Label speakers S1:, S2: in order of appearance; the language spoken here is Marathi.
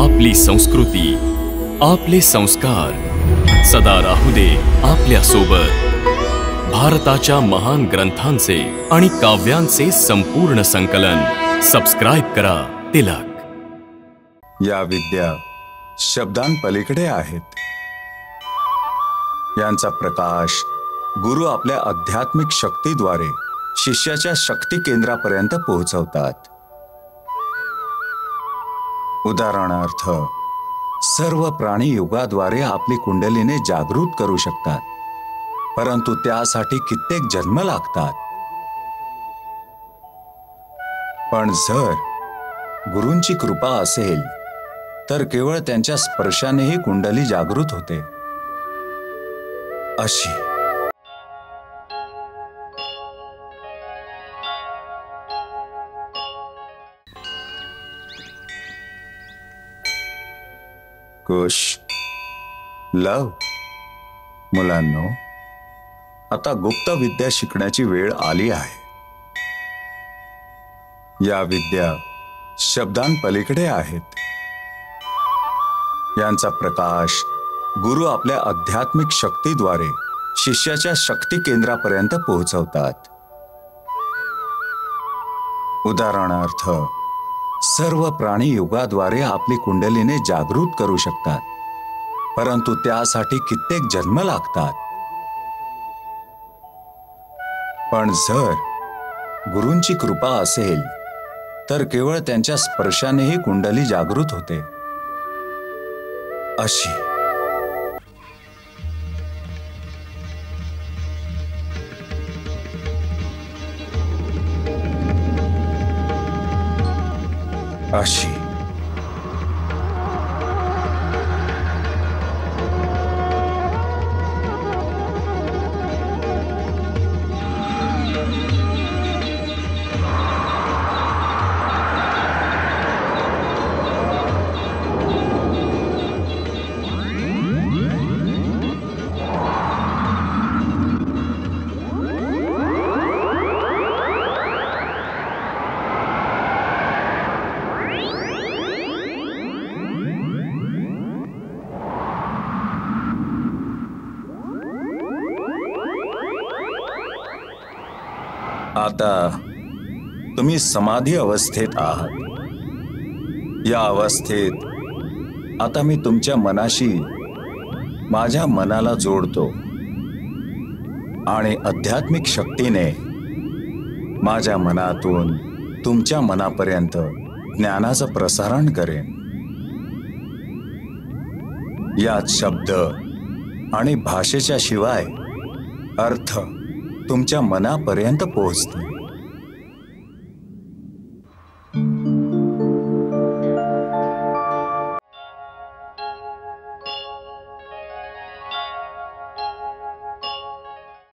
S1: आपली संस्कृती, आपले संस्कार सदा राहू दे आपल्या सोबत। भारताच्या महान ग्रंथांचे आणि काव्यांचे संपूर्ण संकलन सबस्क्राइब करा तिलक।
S2: या विद्या शब्दांपलीकडे आहेत। यांचा प्रकाश गुरु आपल्या आध्यात्मिक शक्तीद्वारे शिष्याच्या शक्ती केंद्रापर्यंत पोहोचवतात। उदाहरणार्थ, सर्व प्राणी युगाद्वारे आपली कुंडलीने जागृत करू शकतात, परंतु त्यासाठी कित्येक जन्म लागतात। पण जर गुरूंची कृपा असेल तर केवळ त्यांच्या स्पर्शानेही कुंडली जागृत होते। अशी कुश लव मुलांनो, आता गुप्त विद्या शिकण्याची वेळ आली आहे। या विद्या शब्दांपलीकडे आहेत। यांचा प्रकाश गुरु आपल्या आध्यात्मिक शक्तीद्वारे शिष्याच्या शक्ती केंद्रापर्यंत पोहोचवतात। उदाहरणार्थ, सर्व प्राणी युगाद्वारे आपली कुंडलीने जागृत करू शकतात, परंतु त्यासाठी कित्येक जन्म लागतात। पण जर गुरूंची कृपा असेल तर केवळ त्यांच्या स्पर्शानेही कुंडली जागृत होते। अशी अशी आता तुम्ही समाधी अवस्थेत आहात। या अवस्थेत आता मी तुमच्या मनाशी माझ्या मनाला जोडतो आणि आध्यात्मिक शक्तीने माझ्या मनातून तुमच्या मनापर्यंत ज्ञानाचं प्रसारण करेन। यात शब्द आणि भाषेच्या शिवाय अर्थ तुमच्या मनापर्यंत पोहोचते।